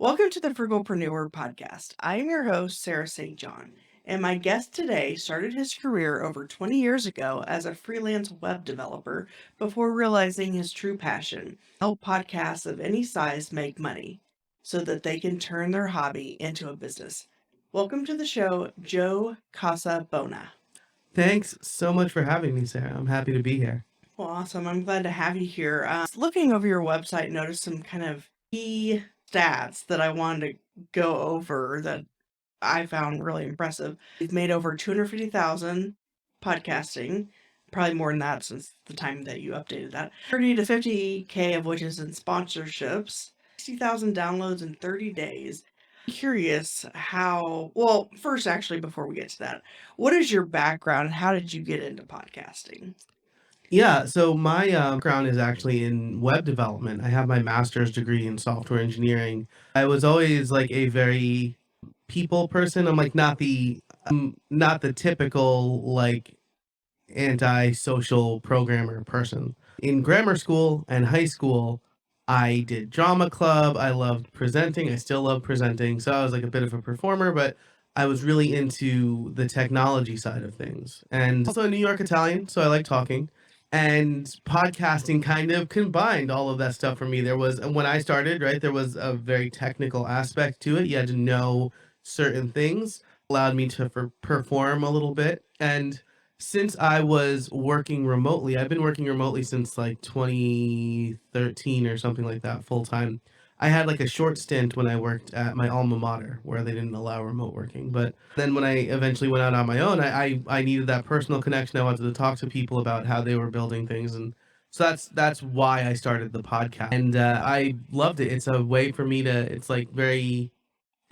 Welcome to the Frugalpreneur podcast. I am your host, Sarah St. John, and my guest today started his career over 20 years ago as a freelance web developer before realizing his true passion: help podcasts of any size make money so that they can turn their hobby into a business. Welcome to the show, Joe Casabona. Thanks so much for having me, Sarah. I'm happy to be here. Well, awesome. I'm glad to have you here. Looking over your website, noticed some kind of key stats that I wanted to go over that I found really impressive. You've made over 250,000 podcasting, probably more than that since the time that you updated that. 30 to 50K of which is in sponsorships, 60,000 downloads in 30 days. Curious well, first, actually, before we get to that, what is your background and how did you get into podcasting? Yeah, so my background is actually in web development. I have my master's degree in software engineering. I was always like a very people person. I'm like not the typical like anti-social programmer person. In grammar school and high school, I did drama club. I loved presenting. I still love presenting. So I was like a bit of a performer, but I was really into the technology side of things. And also a New York Italian, so I like talking. And podcasting kind of combined all of that stuff for me. When I started, right, there was a very technical aspect to it. You had to know certain things, allowed me to perform a little bit. And since I was working remotely, I've been working remotely since like 2013 or something like that, full time. I had like a short stint when I worked at my alma mater where they didn't allow remote working. But then when I eventually went out on my own, I needed that personal connection. I wanted to talk to people about how they were building things. And so that's why I started the podcast. And I loved it. It's a way for me it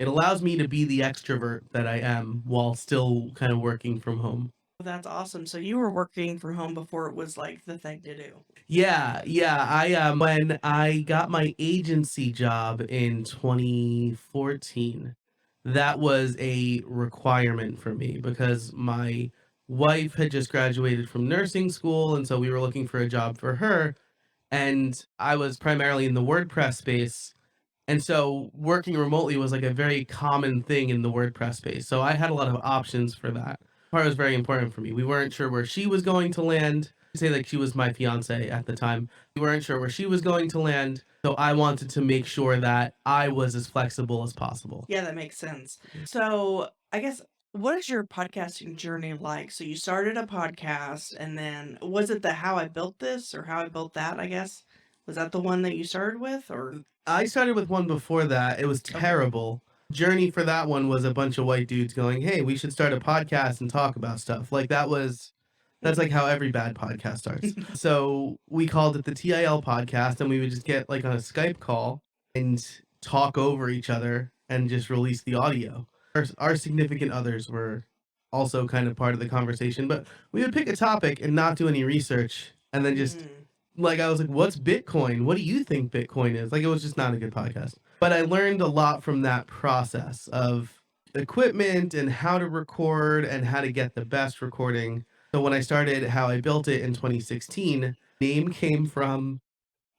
allows me to be the extrovert that I am while still kind of working from home. That's awesome. So you were working from home before it was like the thing to do. Yeah. I when I got my agency job in 2014, that was a requirement for me because my wife had just graduated from nursing school, and so we were looking for a job for her. And I was primarily in the WordPress space, and so working remotely was like a very common thing in the WordPress space. So I had a lot of options for that. Part was very important for me. We weren't sure where she was going to land. Say like she was my fiance at the time. We weren't sure where she was going to land. So I wanted to make sure that I was as flexible as possible. Yeah, that makes sense. So I guess, what is your podcasting journey like? So you started a podcast, and then was it the How I Built This or How I Built That, I guess? Was that the one that you started with, or? I started with one before that. It was Okay. terrible. Journey for that one was a bunch of white dudes going, "Hey, we should start a podcast and talk about stuff." That's like how every bad podcast starts. So we called it the TIL podcast, and we would just get like on a Skype call and talk over each other and just release the audio. Our significant others were also kind of part of the conversation, but we would pick a topic and not do any research, and then just like I was like, "What's Bitcoin? What do you think Bitcoin is?" Like it was just not a good podcast. But I learned a lot from that process of equipment and how to record and how to get the best recording. So when I started How I Built It in 2016, name came from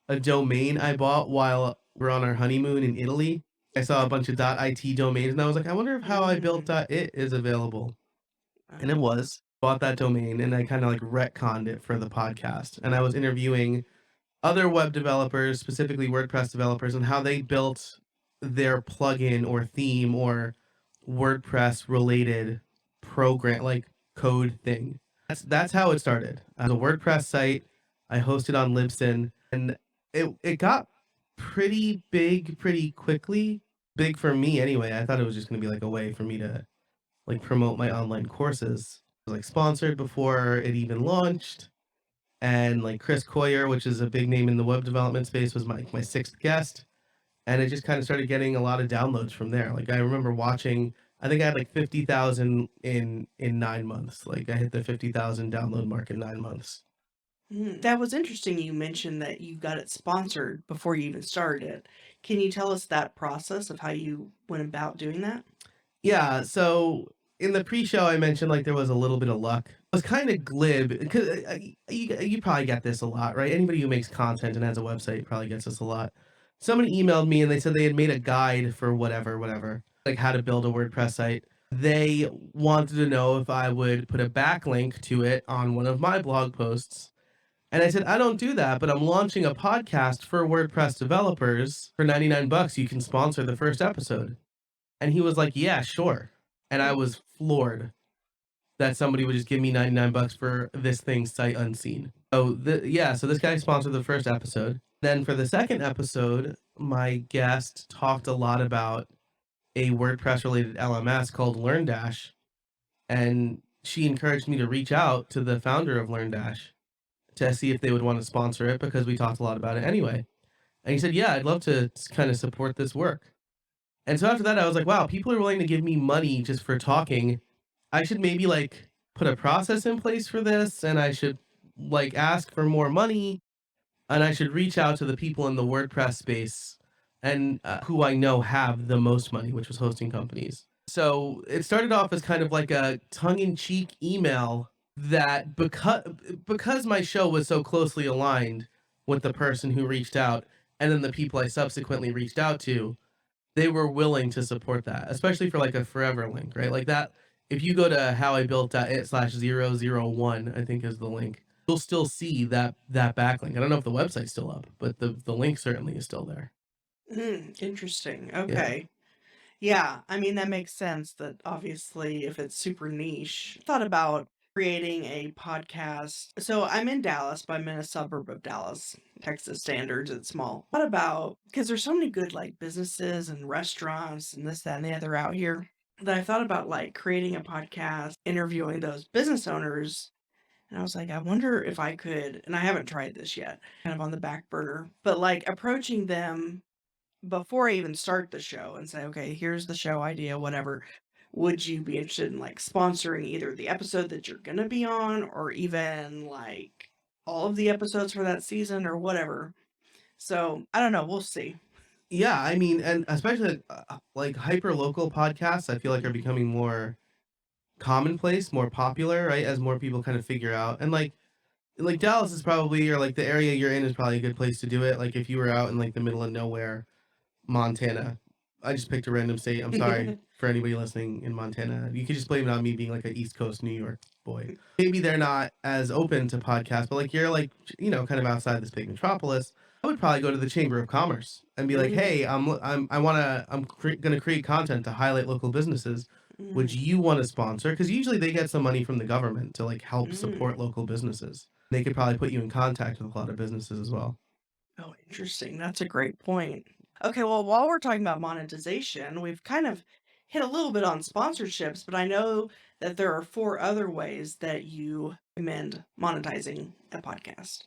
a domain I bought while we're on our honeymoon in Italy. I saw a bunch of .it domains, and I was like, I wonder if How I Built .it is available. And it was. Bought that domain, and I kind of like retconned it for the podcast. And I was interviewing other web developers, specifically WordPress developers, and how they built their plugin or theme or WordPress related program, like code thing. That's how it started. As a WordPress site, I hosted on Libsyn, and it got pretty big pretty quickly. Big for me anyway. I thought it was just gonna be like a way for me to like promote my online courses. It was like sponsored before it even launched. And like Chris Coyer, which is a big name in the web development space, was my sixth guest. And it just kind of started getting a lot of downloads from there. Like I remember watching, I think I had like 50,000 in 9 months. Like I hit the 50,000 download mark in 9 months. That was interesting. You mentioned that you got it sponsored before you even started it. Can you tell us that process of how you went about doing that? Yeah, so in the pre-show I mentioned like there was a little bit of luck. I was kind of glib because you probably get this a lot, right? Anybody who makes content and has a website probably gets this a lot. somebody emailed me and they said they had made a guide for whatever, like how to build a WordPress site. They wanted to know if I would put a backlink to it on one of my blog posts. And I said, I don't do that, but I'm launching a podcast for WordPress developers for 99 bucks. You can sponsor the first episode. And he was like, yeah, sure. And I was floored that somebody would just give me 99 bucks for this thing sight unseen. So so this guy sponsored the first episode. Then for the second episode, my guest talked a lot about a WordPress related LMS called LearnDash. And she encouraged me to reach out to the founder of LearnDash to see if they would want to sponsor it because we talked a lot about it anyway. And he said, yeah, I'd love to kind of support this work. And so after that, I was like, wow, people are willing to give me money just for talking. I should maybe like put a process in place for this, and I should like ask for more money, and I should reach out to the people in the WordPress space and who I know have the most money, which was hosting companies. So it started off as kind of like a tongue-in-cheek email that because my show was so closely aligned with the person who reached out and then the people I subsequently reached out to, they were willing to support that, especially for like a forever link, right? Like that, if you go to howibuilt.it/001, I think is the link, you'll still see that backlink. I don't know if the website's still up, but the link certainly is still there. Interesting. Yeah. Okay. Yeah, I mean, that makes sense that obviously if it's super niche, thought about creating a podcast. So I'm in Dallas, but I'm in a suburb of Dallas, Texas standards. It's small. What about, because there's so many good like businesses and restaurants and this, that, and the other out here that I thought about like creating a podcast, interviewing those business owners. And I was like, I wonder if I could, and I haven't tried this yet, kind of on the back burner, but like approaching them before I even start the show and say, okay, here's the show idea, whatever. Would you be interested in like sponsoring either the episode that you're going to be on or even like all of the episodes for that season or whatever? So I don't know. We'll see. Yeah, I mean, and especially like hyper local podcasts, I feel like are becoming more commonplace, more popular, right? As more people kind of figure out, and like Dallas is probably, or like the area you're in is probably a good place to do it. Like if you were out in like the middle of nowhere, Montana. I just picked a random state. I'm sorry for anybody listening in Montana. You could just blame it on me being like an East Coast New York boy. Maybe they're not as open to podcasts, but like you're like, kind of outside this big metropolis. I would probably go to the Chamber of Commerce and be like, hey, I'm gonna create content to highlight local businesses. Would you want to sponsor? Because usually they get some money from the government to like help support local businesses. They could probably put you in contact with a lot of businesses as well. Oh, interesting. That's a great point. Okay, well, while we're talking about monetization, we've kind of hit a little bit on sponsorships, but I know that there are 4 other ways that you recommend monetizing a podcast.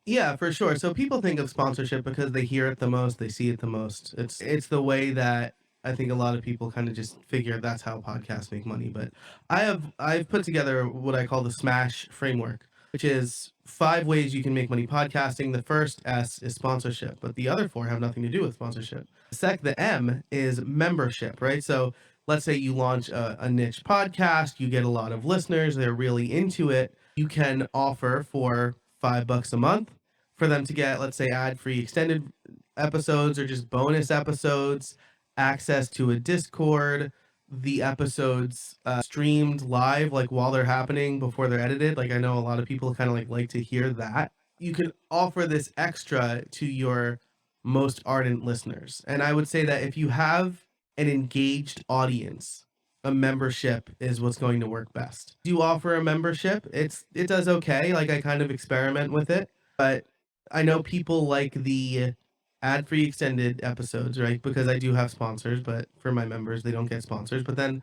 Yeah, for sure. So people think of sponsorship because they hear it the most, they see it the most. It's the way that I think a lot of people kind of just figure that's how podcasts make money. But I've put together what I call the S.M.A.S.H framework, which is 5 ways you can make money podcasting. The first S is sponsorship, but the other 4 have nothing to do with sponsorship. The M is membership, right? So let's say you launch a niche podcast, you get a lot of listeners, they're really into it. You can offer for $5 a month for them to get, let's say, ad-free extended episodes or just bonus episodes, access to a Discord, the episodes streamed live, like while they're happening before they're edited. Like I know a lot of people kind of like to hear that. You can offer this extra to your most ardent listeners. And I would say that if you have an engaged audience, a membership is what's going to work best. Do you offer a membership? It does okay. Like I kind of experiment with it, but I know people like the ad-free extended episodes, right? Because I do have sponsors, but for my members, they don't get sponsors. But then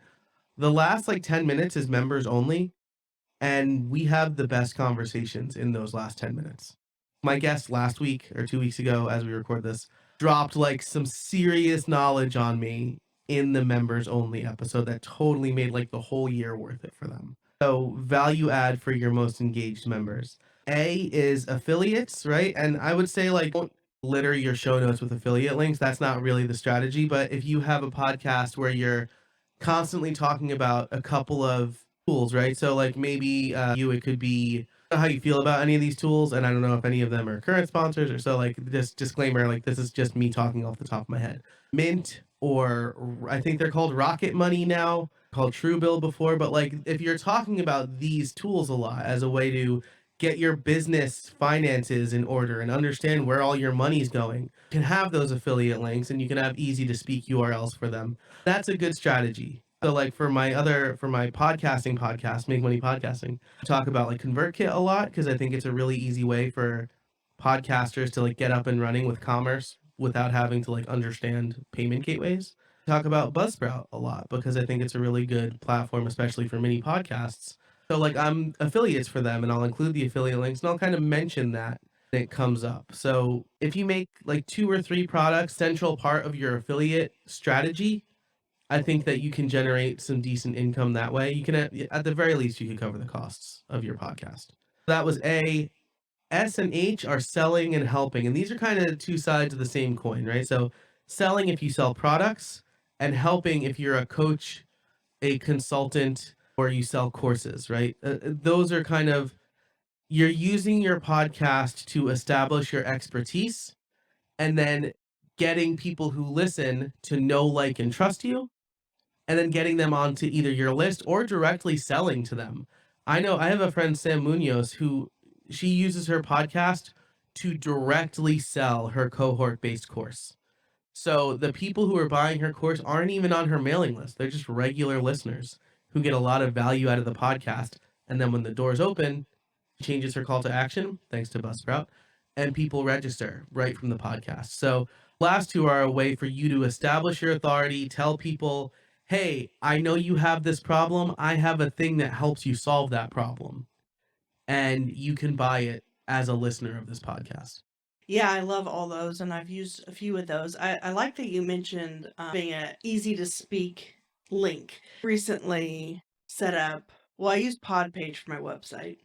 the last like 10 minutes is members only, and we have the best conversations in those last 10 minutes. My guest last week or 2 weeks ago, as we record this, dropped like some serious knowledge on me in the members only episode that totally made like the whole year worth it for them. So value add for your most engaged members. A is affiliates, right? And I would say like don't litter your show notes with affiliate links. That's not really the strategy. But if you have a podcast where you're constantly talking about a couple of tools, right? So like maybe it could be Know how you feel about any of these tools, and I don't know if any of them are current sponsors or so. Like, just disclaimer, like this is just me talking off the top of my head. Mint, or I think they're called Rocket Money now, called Truebill before. But like, if you're talking about these tools a lot as a way to get your business finances in order and understand where all your money's going, you can have those affiliate links and you can have easy to speak URLs for them. That's a good strategy. So like for my podcasting podcast, Make Money Podcasting, I talk about like ConvertKit a lot because I think it's a really easy way for podcasters to like get up and running with commerce without having to like understand payment gateways. Talk about Buzzsprout a lot because I think it's a really good platform, especially for mini podcasts. So like I'm affiliates for them and I'll include the affiliate links and I'll kind of mention that when it comes up. So if you make like 2 or 3 products central part of your affiliate strategy, I think that you can generate some decent income that way. You can, at the very least, you can cover the costs of your podcast. That was A. S&H are selling and helping. And these are kind of 2 sides of the same coin, right? So selling if you sell products, and helping if you're a coach, a consultant, or you sell courses, right? Those are kind of, you're using your podcast to establish your expertise and then getting people who listen to know, like, and trust you, and then getting them onto either your list or directly selling to them. I know I have a friend, Sam Munoz, who she uses her podcast to directly sell her cohort-based course. So the people who are buying her course aren't even on her mailing list. They're just regular listeners who get a lot of value out of the podcast. And then when the doors open, she changes her call to action, thanks to Buzzsprout, and people register right from the podcast. So last 2 are a way for you to establish your authority, tell people, hey, I know you have this problem. I have a thing that helps you solve that problem. And you can buy it as a listener of this podcast. Yeah, I love all those, and I've used a few of those. I like that you mentioned being an easy to speak link. Recently set up, well, I use Podpage for my website,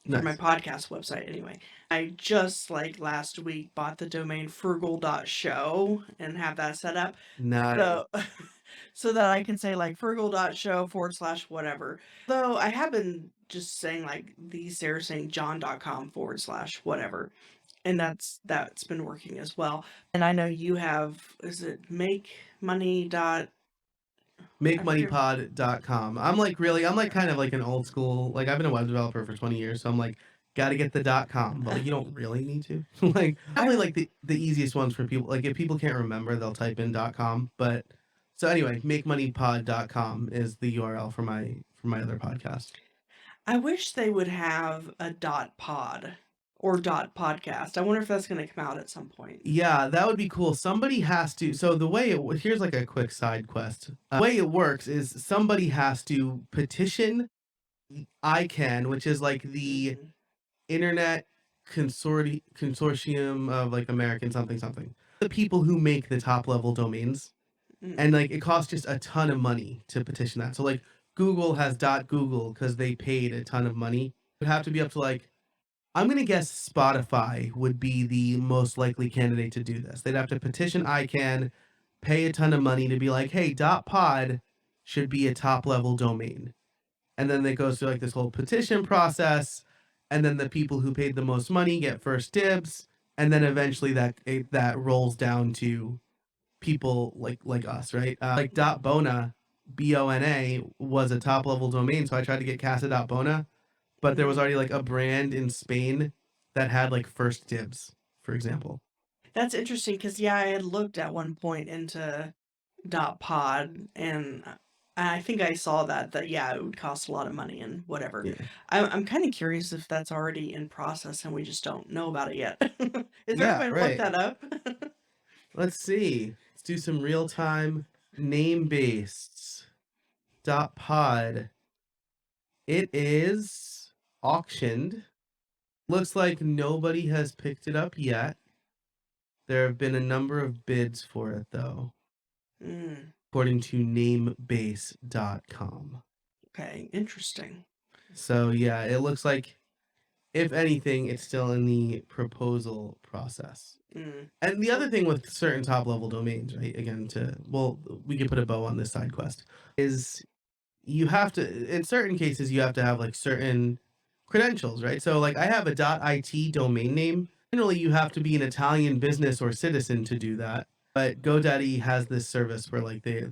for my Nice. podcast website anyway. I just like last week bought the domain frugal.show and have that set up. Nice. So, so that I can say like frugal.show / whatever. Though I have been just saying like thesarahstjohn.com / whatever. And that's been working as well. And I know you have, is it make money dot makemoneypod.com. I'm like kind of like an old school, like I've been a web developer for 20 years, so I'm like, gotta get the .com, but like you don't really need to. Like probably like the easiest ones for people. Like if people can't remember, they'll type in .com. But so anyway, makemoneypod.com is the URL for my other podcast. I wish they would have a .pod or .podcast. I wonder if that's going to come out at some point. Yeah, that would be cool. Somebody has to. So the way here's like a quick side quest. The way it works is somebody has to petition ICANN, which is like the Mhm. Internet Consortium of like American something. The people who make the top level domains, and like it costs just a ton of money to petition that. So like Google has .google because they paid a ton of money. It would have to be up to like, I'm gonna guess Spotify would be the most likely candidate to do this. They'd have to petition ICANN, pay a ton of money to be like, hey, .pod should be a top level domain. And then it goes through like this whole petition process, and then the people who paid the most money get first dibs, and then eventually that rolls down to people like us, right? Like .bona, BONA was a top level domain, so I tried to get casa.bona, but there was already like a brand in Spain that had like first dibs, for example. That's interesting because yeah, I had looked at one point into .pod and I think I saw that yeah, it would cost a lot of money and whatever. Yeah. I'm kind of curious if that's already in process and we just don't know about it yet. Is there Yeah, a way to look right. that up? Let's see. Let's do some real time name based .pod. It is auctioned. Looks like nobody has picked it up yet. There have been a number of bids for it though, according to namebase.com. Okay, interesting. So yeah, it looks like, if anything, it's still in the proposal process. And the other thing with certain top level domains, right? Again, we can put a bow on this side quest, is you have to, in certain cases, you have to have like certain credentials, right? So like I have a .it domain name. Generally, you have to be an Italian business or citizen to do that. But GoDaddy has this service where like they're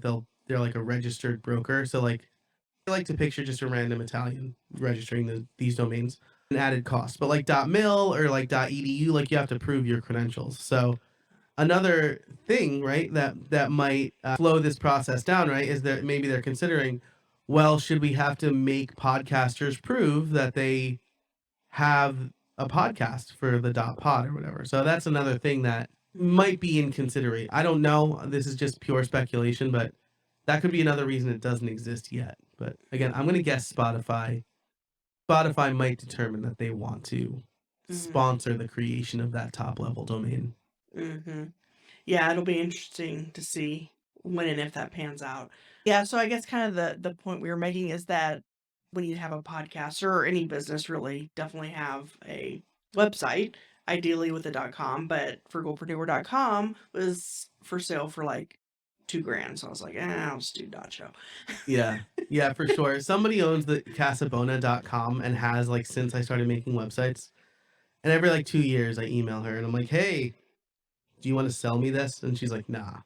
like a registered broker. So like I like to picture just a random Italian registering these domains, an added cost. But like .mil or like .edu, like you have to prove your credentials. So another thing, right, that might slow this process down, right, is that maybe they're considering, well, should we have to make podcasters prove that they have a podcast for the .pod or whatever? So that's another thing that might be in consideration. I don't know. This is just pure speculation, but that could be another reason it doesn't exist yet. But again, I'm going to guess Spotify. Spotify might determine that they want to sponsor the creation of that top level domain. Mm-hmm. Yeah, it'll be interesting to see when and if that pans out. Yeah, so I guess kind of the point we were making is that when you have a podcast or any business really, definitely have a website, ideally with a .com, but frugalpreneur.com was for sale for like $2,000. So I was like, I'll just do .show. Yeah. Yeah, for sure. Somebody owns the Casabona.com and has like since I started making websites. And every like 2 years I email her and I'm like, hey, do you want to sell me this? And she's like, nah.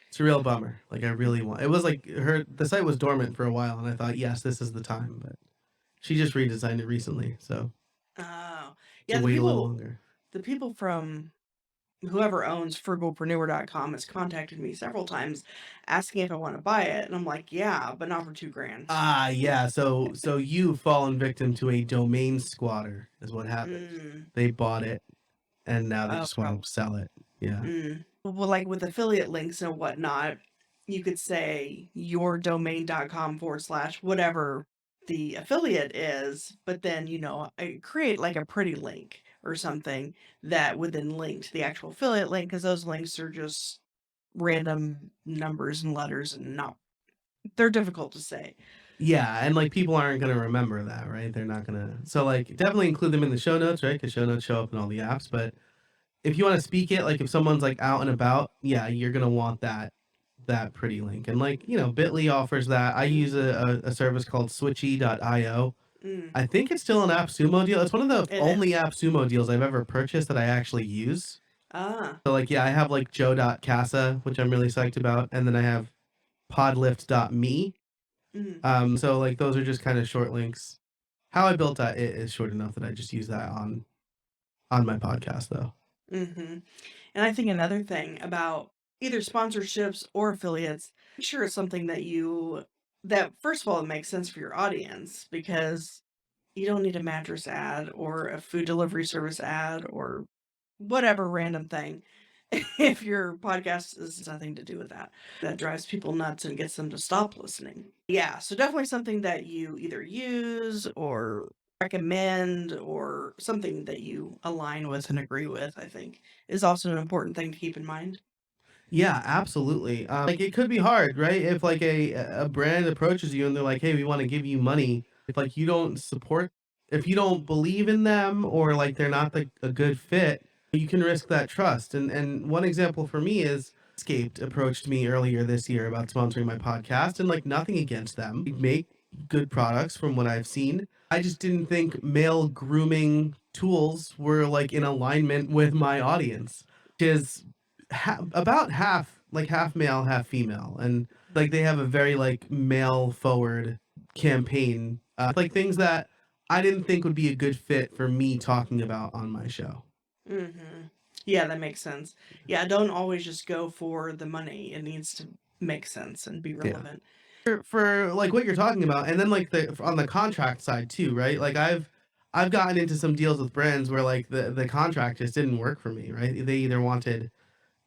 It's a real bummer. Like I really want. It was like the site was dormant for a while, and I thought, yes, this is the time. But she just redesigned it recently, so Oh, to yeah, wait a little longer. the people from whoever owns frugalpreneur.com has contacted me several times asking if I want to buy it. And I'm like, yeah, but not for $2,000. Ah, yeah. So you've fallen victim to a domain squatter, is what happened. They bought it, and now they Oh, just want to sell it. Yeah. Well, like with affiliate links and whatnot, you could say yourdomain.com/ whatever the affiliate is, but then, I create like a pretty link or something that would then link to the actual affiliate link because those links are just random numbers and letters and they're difficult to say. Yeah, and like people aren't gonna remember that, right? They're not gonna. So like definitely include them in the show notes, right? Because show notes show up in all the apps, but if you want to speak it, like if someone's like out and about, yeah, you're gonna want that pretty link. And like, Bitly offers that. I use a service called switchy.io. I think it's still an AppSumo deal. It's one of the It only is. AppSumo deals I've ever purchased that I actually use. Ah. So like, yeah, I have like Joe.casa, which I'm really psyched about, and then I have podlift.me. So like those are just kind of short links. How I built that it is short enough that I just use that on my podcast though. And I think another thing about either sponsorships or affiliates, make sure it's something that first of all, it makes sense for your audience because you don't need a mattress ad or a food delivery service ad or whatever random thing. If your podcast has nothing to do with that, that drives people nuts and gets them to stop listening. Yeah, so definitely something that you either use or recommend or something that you align with and agree with, I think, is also an important thing to keep in mind. Yeah, absolutely. Like it could be hard, right? If like a brand approaches you and they're like, "Hey, we want to give you money." If like you don't support, if you don't believe in them, or like they're not a good fit, you can risk that trust. And one example for me is Manscaped approached me earlier this year about sponsoring my podcast, and like nothing against them. They make good products from what I've seen. I just didn't think male grooming tools were like in alignment with my audience, which is about half male, half female, and like they have a very like male forward campaign, like things that I didn't think would be a good fit for me talking about on my show. Yeah, that makes sense. Yeah, don't always just go for the money. It needs to make sense and be Yeah. relevant. For like what you're talking about, and then like on the contract side too, right? Like I've gotten into some deals with brands where like the contract just didn't work for me, right? They either wanted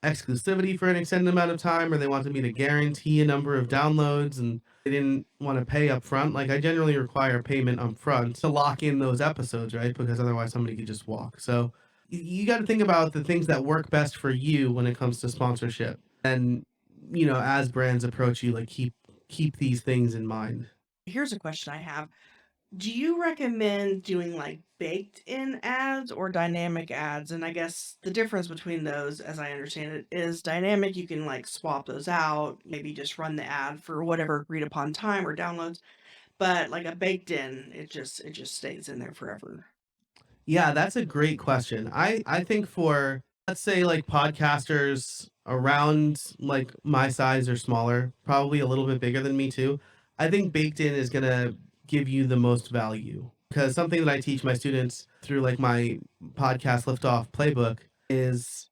exclusivity for an extended amount of time or they wanted me to guarantee a number of downloads, and they didn't want to pay up front. Like I generally require payment up front to lock in those episodes, right? Because otherwise somebody could just walk. So you got to think about the things that work best for you when it comes to sponsorship. And as brands approach you, like keep these things in mind. Here's a question I have. Do you recommend doing like baked in ads or dynamic ads? And I guess the difference between those, as I understand it, is dynamic, you can like swap those out, maybe just run the ad for whatever agreed upon time or downloads. but like a baked in, it just stays in there forever. Yeah, that's a great question. I think for, let's say, like podcasters around like my size or smaller, probably a little bit bigger than me too, I think baked in is gonna give you the most value. Because something that I teach my students through like my podcast liftoff playbook is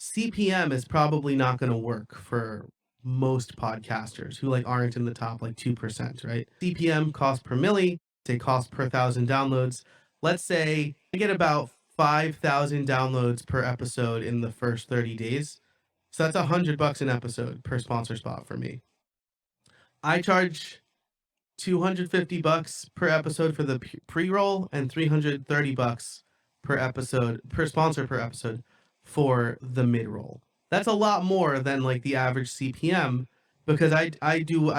CPM is probably not going to work for most podcasters who like aren't in the top like 2%, right? CPM, cost per milli, say cost per thousand downloads. Let's say I get about 5,000 downloads per episode in the first 30 days. So that's $100 an episode per sponsor spot for me. I charge $250 per episode for the pre-roll and $330 per episode per sponsor per episode for the mid-roll. That's a lot more than like the average CPM because I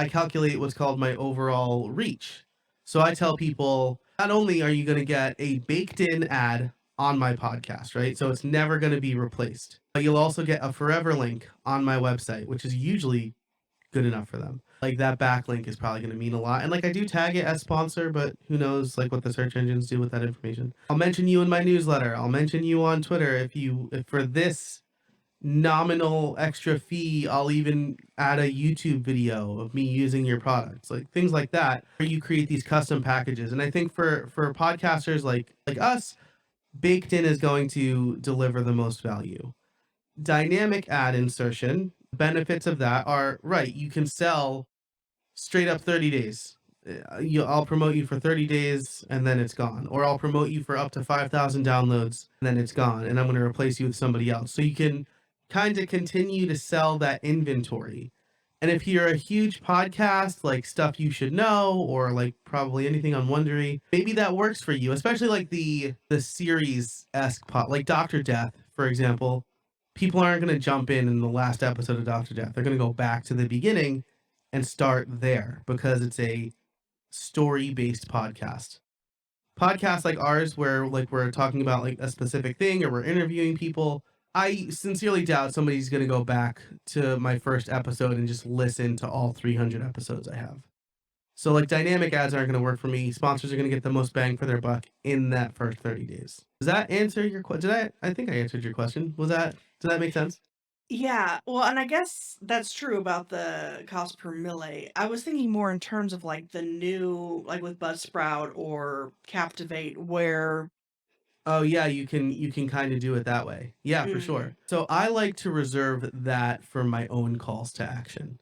calculate what's called my overall reach. So I tell people not only are you going to get a baked in ad on my podcast, right? So it's never going to be replaced. But you'll also get a forever link on my website, which is usually good enough for them. Like that backlink is probably going to mean a lot. And like I do tag it as sponsor, but who knows like what the search engines do with that information. I'll mention you in my newsletter. I'll mention you on Twitter if for this nominal extra fee, I'll even add a YouTube video of me using your products. Like things like that where you create these custom packages. And I think for podcasters like us, baked in is going to deliver the most value. Dynamic ad insertion, benefits of that are right, you can sell straight up 30 days. I'll promote you for 30 days and then it's gone. Or I'll promote you for up to 5,000 downloads and then it's gone. And I'm going to replace you with somebody else. So you can kind of continue to sell that inventory. And if you're a huge podcast, like Stuff You Should Know, or like probably anything on Wondery, maybe that works for you, especially like the series-esque pod, like Dr. Death, for example. People aren't going to jump in the last episode of Dr. Death. They're going to go back to the beginning and start there because it's a story-based podcast. Podcasts like ours, where like we're talking about like a specific thing or we're interviewing people, I sincerely doubt somebody's going to go back to my first episode and just listen to all 300 episodes I have. So like dynamic ads aren't going to work for me. Sponsors are going to get the most bang for their buck in that first 30 days. Does that answer your question? I think I answered your question. Does that make sense? Yeah, well, and I guess that's true about the cost per mille. I was thinking more in terms of like the new, like with Buzzsprout or Captivate, where Oh yeah, you can kind of do it that way. Yeah, for mm, sure. So I like to reserve that for my own calls to action.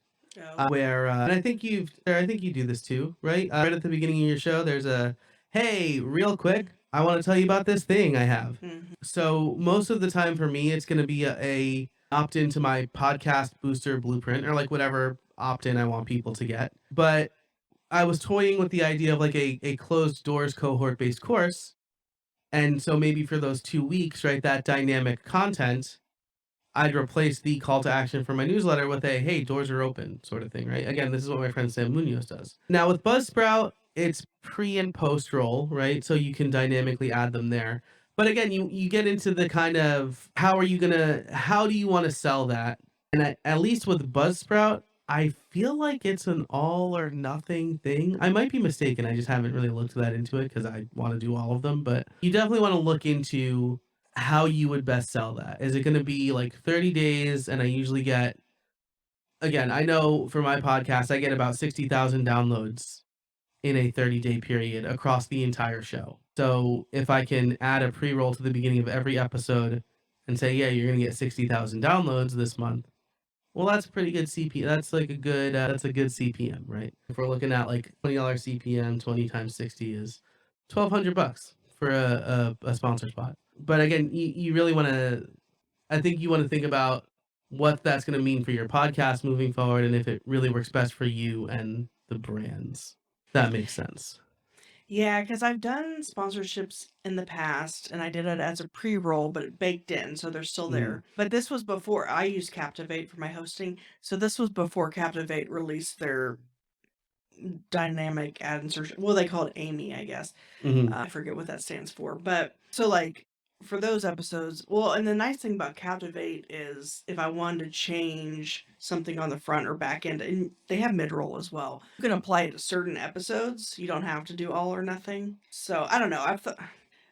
oh, Where and I think you do this too, right? Right at the beginning of your show, there's a hey, real quick, I want to tell you about this thing I have. mhm. So most of the time for me, it's going to be a opt into my podcast booster blueprint or like whatever opt in I want people to get. But I was toying with the idea of like a closed doors cohort based course. And so maybe for those 2 weeks, right, that dynamic content, I'd replace the call to action for my newsletter with a hey, doors are open sort of thing, right? Again, this is what my friend Sam Munoz does. Now with Buzzsprout, it's pre and post roll, right? So you can dynamically add them there. But again, you get into the kind of how do you want to sell that? And at least with Buzzsprout, I feel like it's an all or nothing thing. I might be mistaken. I just haven't really looked that into it because I want to do all of them. But you definitely want to look into how you would best sell that. Is it going to be like 30 days? And I usually get, again, I know for my podcast, I get about 60,000 downloads in a 30-day period across the entire show. So if I can add a pre roll to the beginning of every episode and say, yeah, you're going to get 60,000 downloads this month. Well, that's a pretty good CPM. That's like that's a good CPM, right? If we're looking at like $20 CPM, 20 times 60 is $1,200 for a sponsor spot. But again, you really want to, I think you want to think about what that's going to mean for your podcast moving forward and if it really works best for you and the brands. That makes sense. Yeah, because I've done sponsorships in the past, and I did it as a pre-roll, but it baked in, so they're still Mm. there. But this was before I used Captivate for my hosting, so this was before Captivate released their dynamic ad insertion. Well, they call it Amy, I guess. Hmm. I forget what that stands for, but so like for those episodes, well, and the nice thing about Captivate is if I wanted to change something on the front or back end, and they have mid-roll as well, you can apply it to certain episodes. You don't have to do all or nothing. So I don't know.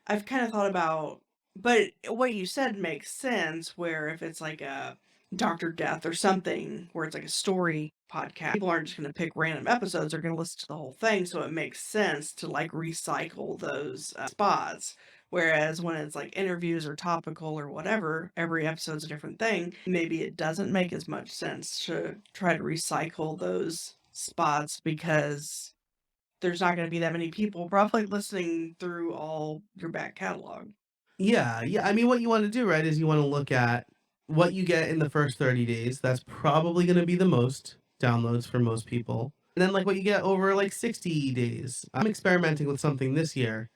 I've kind of thought about, but what you said makes sense. Where if it's like a Doctor Death or something, where it's like a story podcast, people aren't just going to pick random episodes; they're going to listen to the whole thing. So it makes sense to like recycle those spots. Whereas when it's like interviews or topical or whatever, every episode's a different thing. Maybe it doesn't make as much sense to try to recycle those spots because there's not going to be that many people probably listening through all your back catalog. Yeah, yeah. I mean, what you want to do, right, is you want to look at what you get in the first 30 days. That's probably going to be the most downloads for most people. And then, like, what you get over like 60 days. I'm experimenting with something this year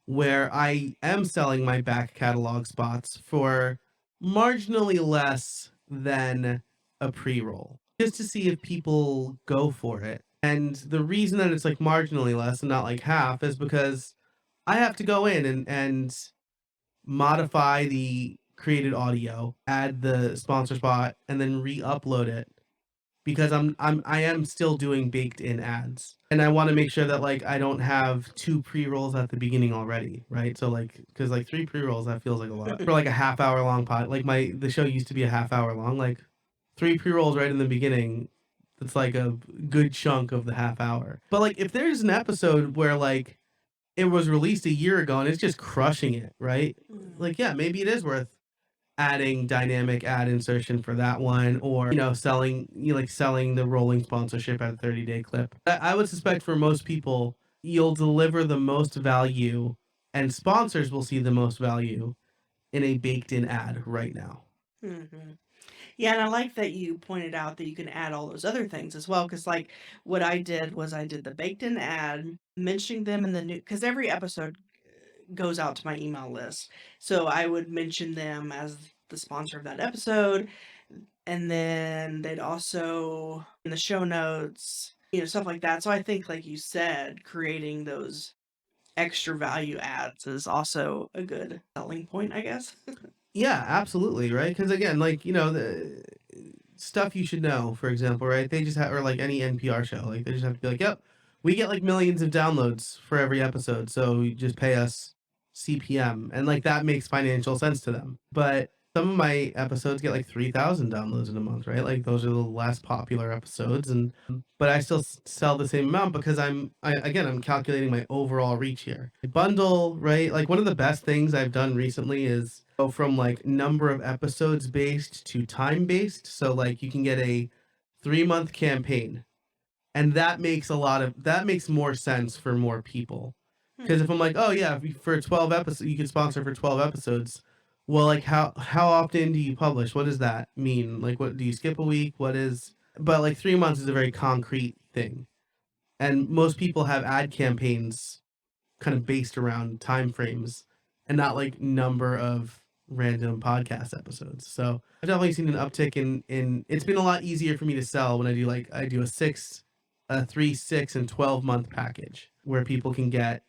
where I am selling my back catalog spots for marginally less than a pre roll, just to see if people go for it. And the reason that it's like marginally less and not like half is because I have to go in and modify the created audio, add the sponsor spot, and then re-upload it because I am still doing baked in ads. And I want to make sure that like I don't have 2 pre-rolls at the beginning already, right? So like cuz like 3 pre-rolls that feels like a lot for like a half hour long pod. Like the show used to be a half hour long, like 3 pre-rolls right in the beginning. That's like a good chunk of the half hour. But like if there's an episode where like it was released a year ago and it's just crushing it, right? Like, yeah, maybe it is worth adding dynamic ad insertion for that one, or selling selling the rolling sponsorship at a 30-day clip. I would suspect for most people, you'll deliver the most value, and sponsors will see the most value in a baked in ad right now. Mm-hmm. Yeah, and I like that you pointed out that you can add all those other things as well. Because, like, what I did was I did the baked in ad, mentioning them in the new, because every episode goes out to my email list. So I would mention them as the sponsor of that episode. And then they'd also, in the show notes, stuff like that. So I think, like you said, creating those extra value ads is also a good selling point, I guess. Yeah, absolutely, right? Because again, like the stuff you should know, for example, right? They just have, or like any NPR show, like they just have to be like, yep, we get like millions of downloads for every episode, so you just pay us CPM, and like that makes financial sense to them. But some of my episodes get like 3,000 downloads in a month, right? Like those are the less popular episodes, and but I still sell the same amount because I'm calculating my overall reach here. Bundle, right? Like one of the best things I've done recently is go from like number of episodes based to time based. So like you can get a 3-month campaign, and that makes more sense for more people. Because if I'm like, oh yeah, for 12 episodes, you can sponsor for 12 episodes. Well, like how often do you publish? What does that mean? Like, what do you skip a week? What is? But like 3 months is a very concrete thing, and most people have ad campaigns kind of based around time frames and not like number of random podcast episodes. So I've definitely seen an uptick in it's been a lot easier for me to sell when I do a 3, 6, and 12-month package where people can get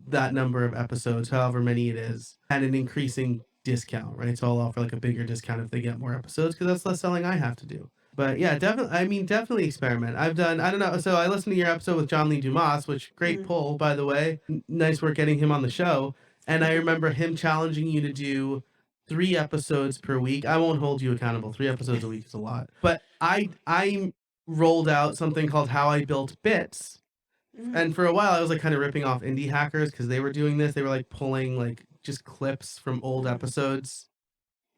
that number of episodes, however many it is, at an increasing discount, right? So I'll offer like a bigger discount if they get more episodes because that's less selling I have to do. But yeah, definitely. I mean, definitely experiment. I don't know. So I listened to your episode with John Lee Dumas, which great pull, by the way. Nice work getting him on the show. And I remember him challenging you to do 3 episodes per week. I won't hold you accountable. 3 episodes a week is a lot. But I rolled out something called How I Built Bits. And for a while, I was like kind of ripping off indie hackers because they were doing this. They were like pulling like just clips from old episodes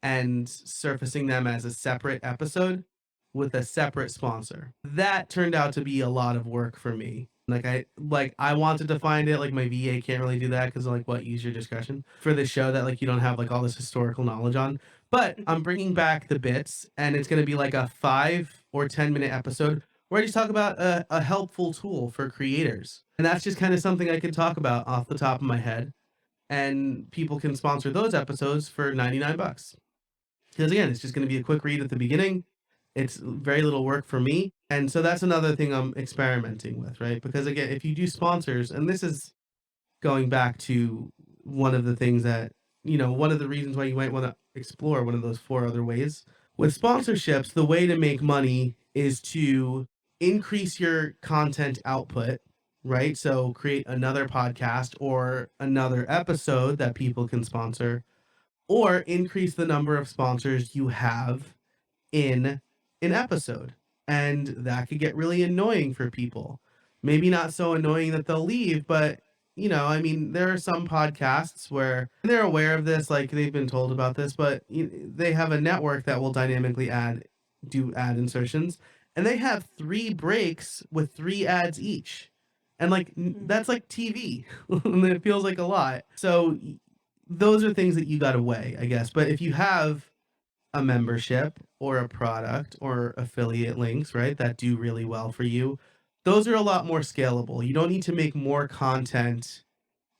and surfacing them as a separate episode with a separate sponsor. That turned out to be a lot of work for me. I wanted to find it, like my VA can't really do that because like what, use your discretion for the show that like you don't have like all this historical knowledge on. But I'm bringing back the bits, and it's going to be like a 5 or 10-minute episode where I just talk about a helpful tool for creators. And that's just kind of something I can talk about off the top of my head. And people can sponsor those episodes for $99. Because again, it's just going to be a quick read at the beginning. It's very little work for me. And so that's another thing I'm experimenting with, right? Because again, if you do sponsors, and this is going back to one of the things that one of the reasons why you might want to explore one of those four other ways. With sponsorships, the way to make money is to increase your content output, right? So create another podcast or another episode that people can sponsor, or increase the number of sponsors you have in an episode. And that could get really annoying for people. Maybe not so annoying that they'll leave, but I mean, there are some podcasts where they're aware of this, like they've been told about this, but they have a network that will dynamically do ad insertions, and they have 3 breaks with 3 ads each. And like that's like TV. And it feels like a lot. So those are things that you got to weigh, I guess. But if you have a membership or a product or affiliate links, right, that do really well for you, those are a lot more scalable. You don't need to make more content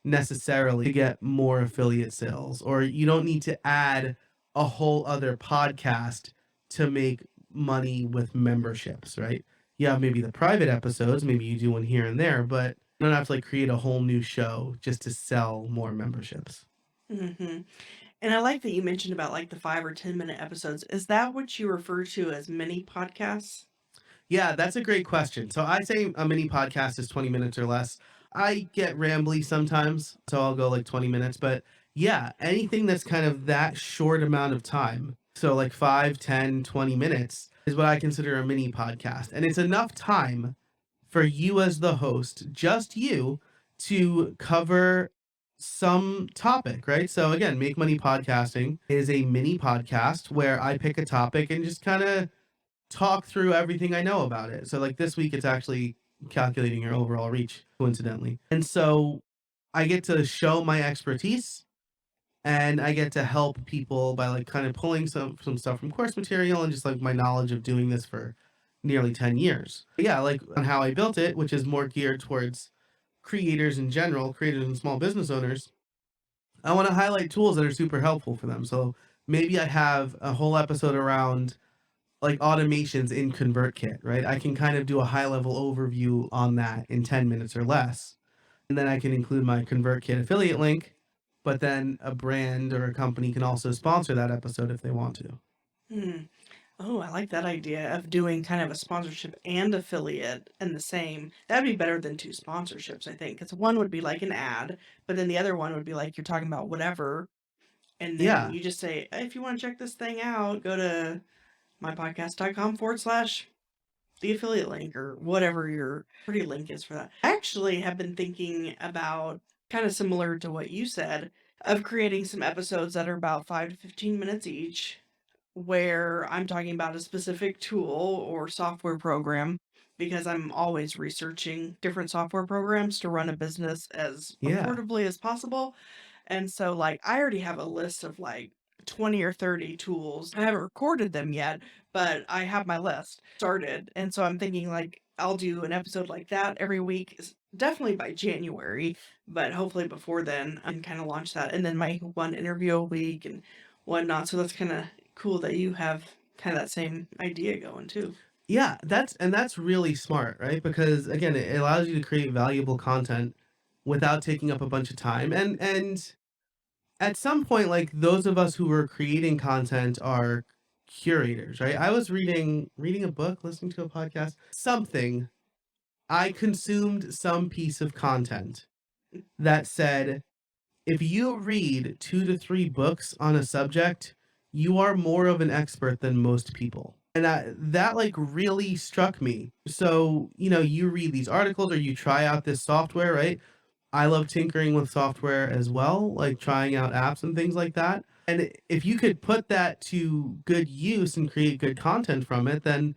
necessarily to get more affiliate sales, or you don't need to add a whole other podcast to make money with memberships, right? You have maybe the private episodes, maybe you do one here and there, but you don't have to like create a whole new show just to sell more memberships. Mm-hmm. And I like that you mentioned about like the 5 or 10 minute episodes. Is that what you refer to as mini podcasts? Yeah, that's a great question. So I say a mini podcast is 20 minutes or less. I get rambly sometimes, so I'll go like 20 minutes. But yeah, anything that's kind of that short amount of time, so like 5, 10, 20 minutes, is what I consider a mini podcast. And it's enough time for you as the host, just you, to cover some topic, right? So again, Make Money Podcasting is a mini podcast where I pick a topic and just kind of talk through everything I know about it. So like this week, it's actually calculating your overall reach, coincidentally. And so I get to show my expertise, and I get to help people by like kind of pulling some stuff from course material and just like my knowledge of doing this for nearly 10 years. But yeah, like on how I built it, which is more geared towards creators in general, creators and small business owners. I want to highlight tools that are super helpful for them. So maybe I have a whole episode around like automations in ConvertKit, right? I can kind of do a high level overview on that in 10 minutes or less. And then I can include my ConvertKit affiliate link, but then a brand or a company can also sponsor that episode if they want to. Hmm. Oh, I like that idea of doing kind of a sponsorship and affiliate in the same. That'd be better than 2 sponsorships, I think, because one would be like an ad, but then the other one would be like you're talking about whatever, and then Yeah. you just say, if you want to check this thing out, go to mypodcast.com/the affiliate link or whatever your pretty link is for that. I actually have been thinking about kind of similar to what you said of creating some episodes that are about 5 to 15 minutes each where I'm talking about a specific tool or software program because I'm always researching different software programs to run a business as Yeah. affordably as possible. And so, like, I already have a list of like 20 or 30 tools. I haven't recorded them yet, but I have my list started. And so I'm thinking, like, I'll do an episode like that every week, definitely by January, but hopefully before then, I can kind of launch that. And then my one interview a week and whatnot. So that's kind of cool that you have kind of that same idea going too. Yeah, that's really smart, right? Because again, it allows you to create valuable content without taking up a bunch of time. And at some point, like those of us who are creating content are curators, right? I was reading a book, listening to a podcast, something. I consumed some piece of content that said, if you read 2 to 3 books on a subject, you are more of an expert than most people. And that like really struck me. So, you read these articles or you try out this software, right? I love tinkering with software as well, like trying out apps and things like that. And if you could put that to good use and create good content from it, then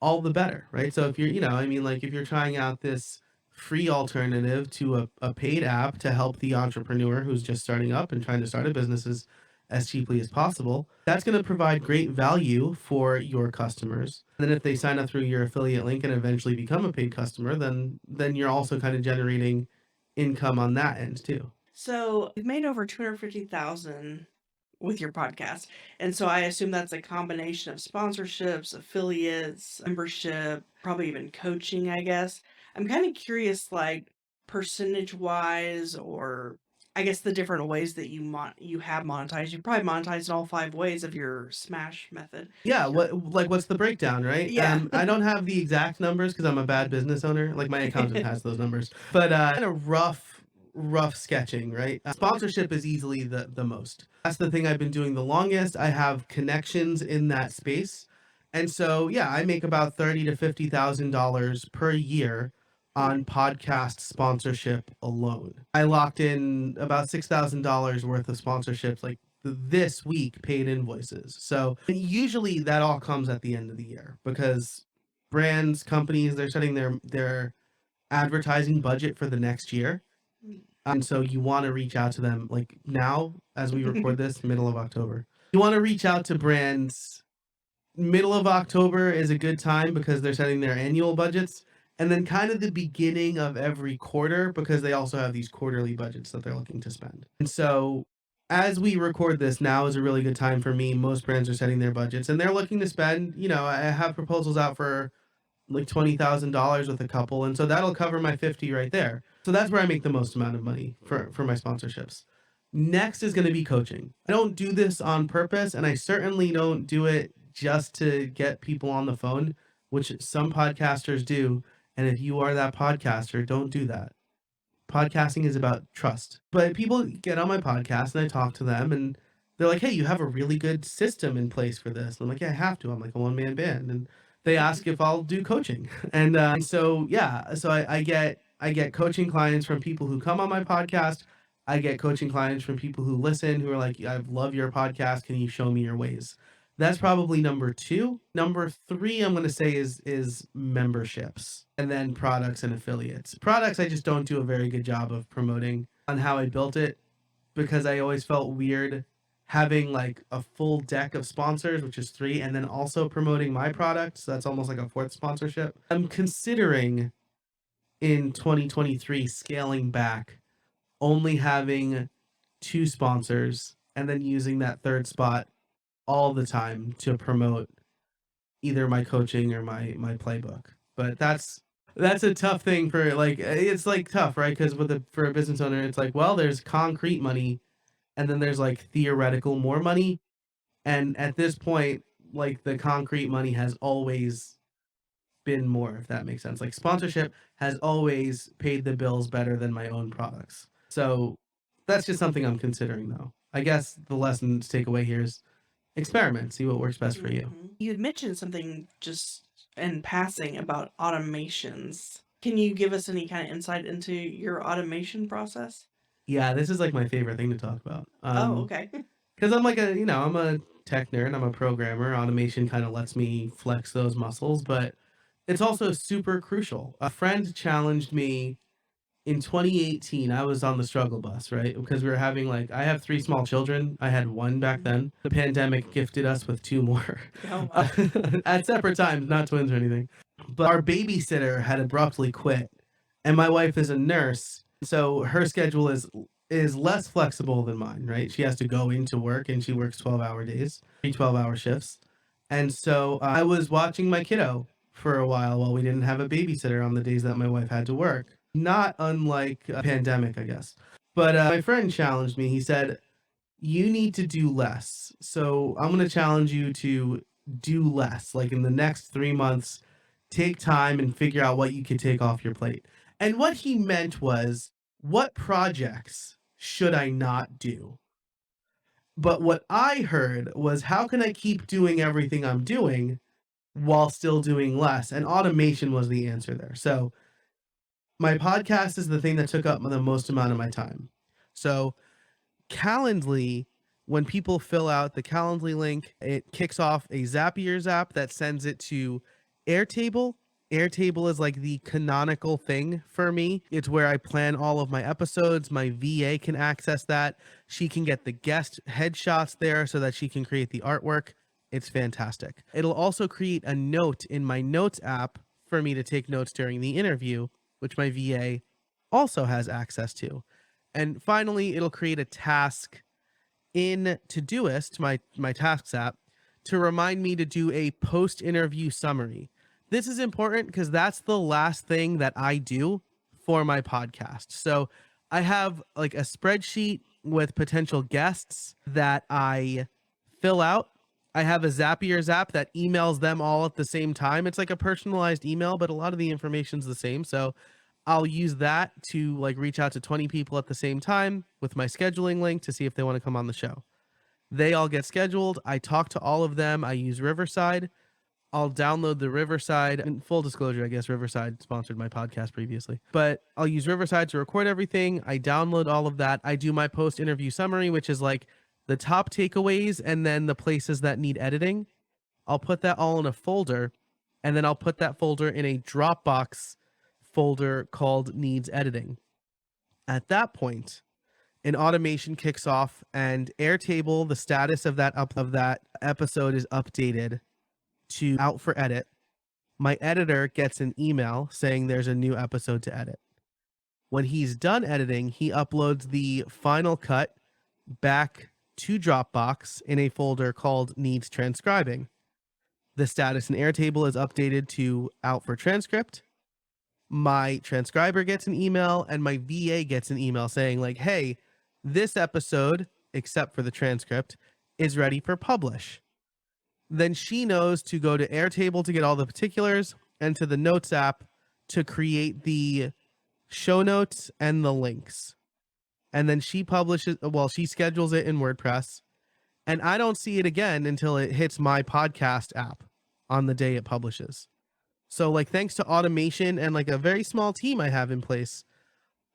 all the better, right? So if you're, I mean, like if you're trying out this free alternative to a paid app to help the entrepreneur who's just starting up and trying to start a business as cheaply as possible, that's going to provide great value for your customers. And then if they sign up through your affiliate link and eventually become a paid customer, then you're also kind of generating income on that end too. So you've made over 250,000 with your podcast. And so I assume that's a combination of sponsorships, affiliates, membership, probably even coaching, I guess. I'm kind of curious, like percentage wise or I guess the different ways that you have monetized. You probably monetized in all 5 ways of your S.M.A.S.H method. Yeah, what's the breakdown, right? Yeah. I don't have the exact numbers because I'm a bad business owner. Like my accountant has those numbers, but kind of rough sketching, right? Sponsorship is easily the most. That's the thing I've been doing the longest. I have connections in that space, and so yeah, I make about $30,000 to $50,000 per year on podcast sponsorship alone. I locked in about $6,000 worth of sponsorships like this week, paid invoices. So usually that all comes at the end of the year because brands, companies, they're setting their advertising budget for the next year. And so you want to reach out to them like now as we record this, middle of October. You want to reach out to brands. Middle of October is a good time because they're setting their annual budgets. And then kind of the beginning of every quarter because they also have these quarterly budgets that they're looking to spend. And so as we record this, now is a really good time for me. Most brands are setting their budgets and they're looking to spend, I have proposals out for like $20,000 with a couple. And so that'll cover my 50 right there. So that's where I make the most amount of money for my sponsorships. Next is going to be coaching. I don't do this on purpose, and I certainly don't do it just to get people on the phone, which some podcasters do. And if you are that podcaster, don't do that. Podcasting is about trust. But people get on my podcast and I talk to them and they're like, hey, you have a really good system in place for this. And I'm like, yeah, I have to. I'm like a one-man band. And they ask if I'll do coaching. And so, yeah, so I get coaching clients from people who come on my podcast. I get coaching clients from people who listen, who are like, I love your podcast. Can you show me your ways? That's probably number 2. Number 3, I'm going to say is memberships and then products and affiliates. Products, I just don't do a very good job of promoting on how I built it because I always felt weird having like a full deck of sponsors, which is 3, and then also promoting my product. So that's almost like a 4th sponsorship. I'm considering in 2023 scaling back, only having 2 sponsors and then using that 3rd spot all the time to promote either my coaching or my playbook. But that's a tough thing for like, it's like tough, right? Because for a business owner, it's like, well, there's concrete money and then there's like theoretical more money. And at this point, like the concrete money has always been more, if that makes sense. Like sponsorship has always paid the bills better than my own products. So that's just something I'm considering though. I guess the lesson to take away here is experiment, see what works best for you. You had mentioned something just in passing about automations. Can you give us any kind of insight into your automation process? Yeah, this is like my favorite thing to talk about. Oh, okay. Because I'm like I'm a tech nerd, I'm a programmer. Automation kind of lets me flex those muscles, but it's also super crucial. A friend challenged me in 2018. I was on the struggle bus, right? Because we were having I have 3 small children. I had 1 back then. The pandemic gifted us with 2 more Oh, wow. at separate times, not twins or anything. But our babysitter had abruptly quit, and my wife is a nurse, so her schedule is less flexible than mine, right? She has to go into work, and she works 12-hour days, 3 12-hour shifts. And so I was watching my kiddo for a while we didn't have a babysitter on the days that my wife had to work. Not unlike a pandemic, I guess. But my friend challenged me. He said, you need to do less. So I'm going to challenge you to do less. Like in the next 3 months, take time and figure out what you could take off your plate. And what he meant was, what projects should I not do? But what I heard was, how can I keep doing everything I'm doing while still doing less? And automation was the answer there. So my podcast is the thing that took up the most amount of my time. So Calendly, when people fill out the Calendly link, it kicks off a Zapier app that sends it to Airtable. Airtable is like the canonical thing for me. It's where I plan all of my episodes. My VA can access that. She can get the guest headshots there so that she can create the artwork. It's fantastic. It'll also create a note in my notes app for me to take notes during the interview, which my VA also has access to. And finally, it'll create a task in Todoist, my tasks app, to remind me to do a post-interview summary. This is important because that's the last thing that I do for my podcast. So I have like a spreadsheet with potential guests that I fill out. I have a Zapier app that emails them all at the same time. It's like a personalized email, but a lot of the information's the same. So I'll use that to like reach out to 20 people at the same time with my scheduling link to see if they want to come on the show. They all get scheduled. I talk to all of them. I use Riverside. I'll download the Riverside. In full disclosure, I guess Riverside sponsored my podcast previously. But I'll use Riverside to record everything. I download all of that. I do my post-interview summary, which is like the top takeaways and then the places that need editing. I'll put that all in a folder, and then I'll put that folder in a Dropbox folder called Needs Editing. At that point, an automation kicks off, and Airtable, the status of that episode is updated to out for edit. My editor gets an email saying there's a new episode to edit. When he's done editing, he uploads the final cut back to Dropbox in a folder called Needs Transcribing. The status in Airtable is updated to out for transcript. My transcriber gets an email, and my VA gets an email saying like, hey, this episode, except for the transcript, is ready for publish. Then she knows to go to Airtable to get all the particulars and to the Notes app to create the show notes and the links. And then she schedules it in WordPress. And I don't see it again until it hits my podcast app on the day it publishes. So like thanks to automation and like a very small team I have in place,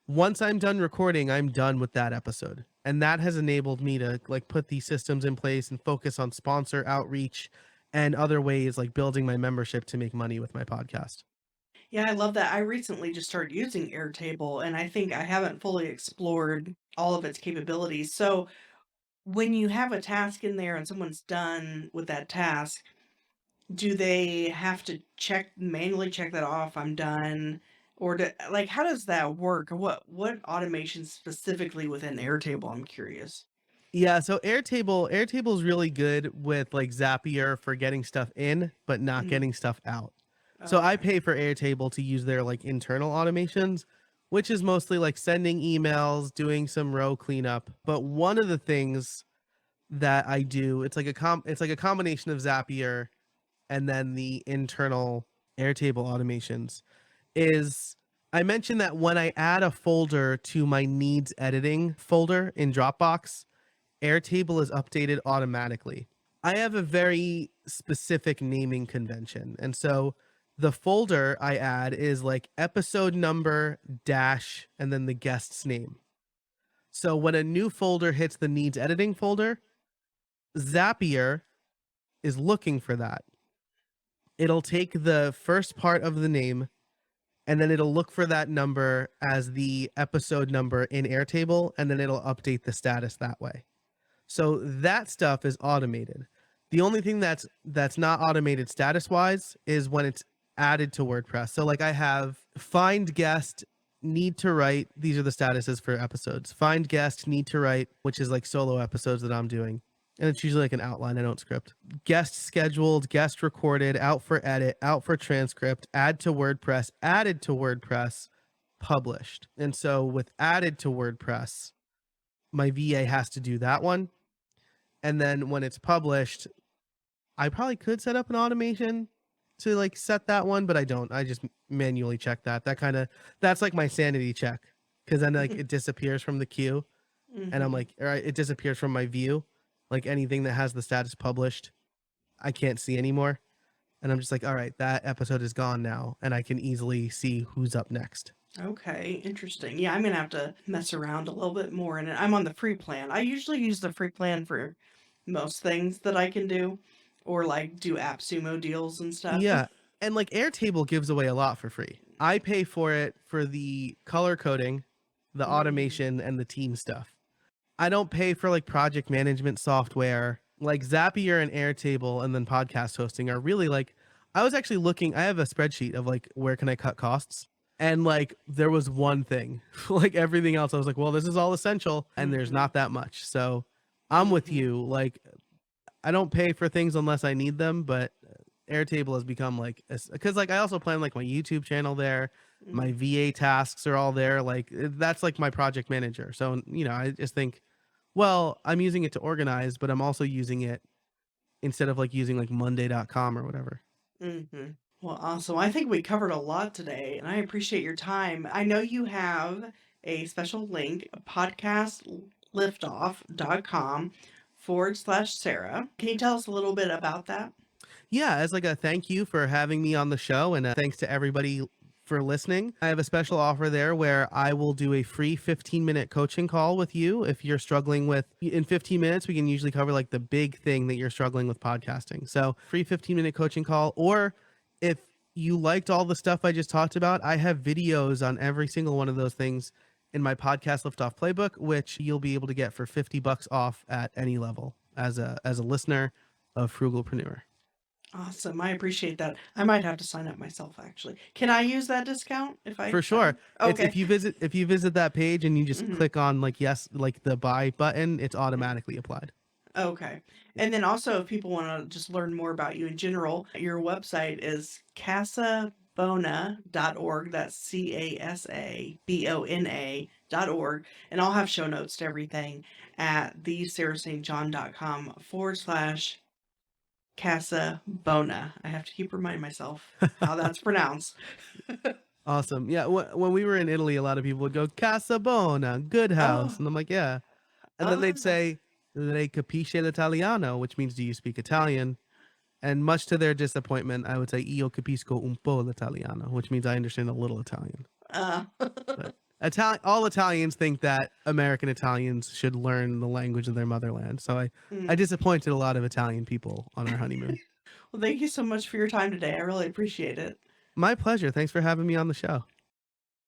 once I'm done recording, I'm done with that episode. And that has enabled me to like put these systems in place and focus on sponsor outreach and other ways like building my membership to make money with my podcast. Yeah, I love that. I recently just started using Airtable, and I think I haven't fully explored all of its capabilities. So when you have a task in there and someone's done with that task, do they have to manually check that off? I'm done. Or how does that work? Or what automation specifically within Airtable? I'm curious. Yeah, so Airtable is really good with like Zapier for getting stuff in, but not Mhm. getting stuff out. So I pay for Airtable to use their like internal automations, which is mostly like sending emails, doing some row cleanup. But one of the things that I do, it's like a combination of Zapier and then the internal Airtable automations, is I mentioned that when I add a folder to my needs editing folder in Dropbox, Airtable is updated automatically. I have a very specific naming convention. And so the folder I add is like episode number dash and then the guest's name. So when a new folder hits the needs editing folder, Zapier is looking for that. It'll take the first part of the name and then it'll look for that number as the episode number in Airtable, and then it'll update the status that way. So that stuff is automated. The only thing that's not automated status-wise is when it's added to WordPress. So like I have find guest, need to write. These are the statuses for episodes. Find guest, need to write, which is like solo episodes that I'm doing. And it's usually like an outline. I don't script. Guest scheduled, guest recorded, out for edit, out for transcript, add to WordPress, added to WordPress, published. And so with added to WordPress, my VA has to do that one. And then when it's published, I probably could set up an automation to like set that one, but I don't. I just manually check that. That's like my sanity check. Cause then like it disappears from the queue and I'm like, all right, it disappears from my view. Like anything that has the status published, I can't see anymore. And I'm just like, all right, that episode is gone now. And I can easily see who's up next. Okay, interesting. Yeah, I'm gonna have to mess around a little bit more, and I'm on the free plan. I usually use the free plan for most things that I can do, or like do AppSumo deals and stuff. Yeah. And like Airtable gives away a lot for free. I pay for it for the color coding, the automation, and the team stuff. I don't pay for like project management software. Like Zapier and Airtable and then podcast hosting are really like, I was actually looking, I have a spreadsheet of like, where can I cut costs? And like, there was one thing, like everything else, I was like, well, this is all essential and there's not that much. So I'm with you. Like, I don't pay for things unless I need them, but Airtable has become like, because like I also plan like my YouTube channel there, my Mhm. VA tasks are all there. Like that's like my project manager. So I just think, well, I'm using it to organize, but I'm also using it instead of like using like Monday.com or whatever. Mhm. Well, awesome. I think we covered a lot today, and I appreciate your time. I know you have a special link, podcastliftoff.com/Sarah. Can you tell us a little bit about that? Yeah, as like a thank you for having me on the show, and thanks to everybody for listening. I have a special offer there where I will do a free 15-minute coaching call with you if you're struggling with. In 15 minutes, we can usually cover like the big thing that you're struggling with podcasting. So, free 15-minute coaching call, or if you liked all the stuff I just talked about, I have videos on every single one of those things in my podcast Liftoff playbook, which you'll be able to get for $50 off at any level as a listener of Frugalpreneur. Awesome. I appreciate that. I might have to sign up myself, actually. Can I use that discount if I For sign sure. up? It's Okay. if you visit that page and you just Mhm. click on like yes, like the buy button, it's automatically applied. Okay. And then also, if people want to just learn more about you in general, your website is casabona.org. That's CASABONA.org. And I'll have show notes to everything at thesarahstjohn.com/Casabona. I have to keep reminding myself how that's pronounced. Awesome. Yeah, when we were in Italy, a lot of people would go Casabona, good house, Oh, and I'm like, yeah. And then they'd oh. say, "Lei capisce l'italiano," which means, "Do you speak Italian?" And much to their disappointment, I would say, "Io capisco un po' l'italiano," which means I understand a little Italian. Uh, But all Italians think that American Italians should learn the language of their motherland. So I mm. disappointed a lot of Italian people on our honeymoon. Well, thank you so much for your time today. I really appreciate it. My pleasure. Thanks for having me on the show.